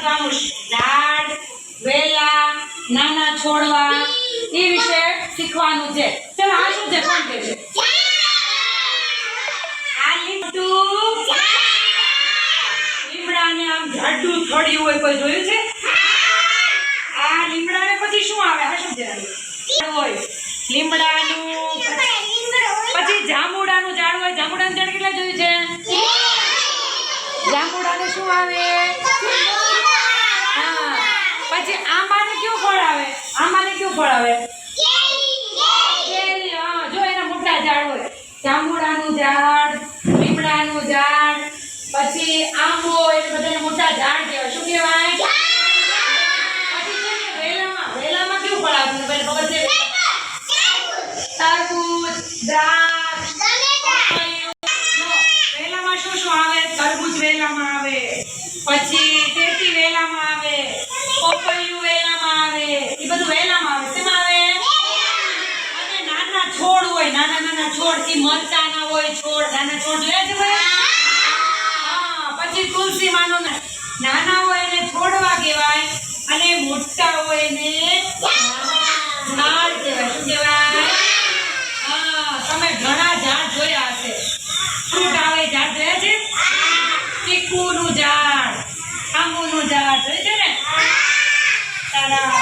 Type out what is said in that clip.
વધવાનું ઝાડ વેલા નાના છોડવા એ વિશે શીખવાનું છે ચલો આ શું છે કોણ કહે છે આ લીમડાને આમ જાડું થડિયું હોય કોઈ જોયું છે આ લીમડાને પછી શું આવે આ શું છે હોય લીમડાનું પછી જાંબુડાનું ઝાડ હોય જાંબુડાનું ઝાડ કેટલા જોયું છે જાંબુડાને શું આવે હા પછી આંબાને કયું ફળ આવે આંબાને કયું ફળ આવે કેરી હા જો એના મોટા ઝાડ હોય જાંબુડાનું ઝાડ લીમડાનું ઝાડ પછી આંબો એટલે બધાને મોટા ઝાડ કહેવાય શું કહેવાય પછી છે ને વેલામાં કયું ફળ આવે તમને ખબર છે તરબૂચ દ્રાક્ષ વેલામાં શું શું આવે તરબૂચ વેલામાં આવે પછી ટેટી વેલામાં આવે પપૈયું વેલામાં આવે એ બધું વેલામાં આવે શેમાં આવે અને નાના છોડ હોય નાના છોડ એ મરચાના હોય છોડ નાના છોડ જોયા છે ભાઈ હા પછી તુલસી માનો નાના હોય એને છોડવા કહેવાય અને મોટા હોય એને ઝાડ કહેવાય શું કહેવાય તમે ઘણા ઝાડ જોયા હશે ફ્રૂટ આવે ઝાડ જોયા છે ચીકુનું ઝાડ આંબુનું ઝાડ જોયું છે ને તારા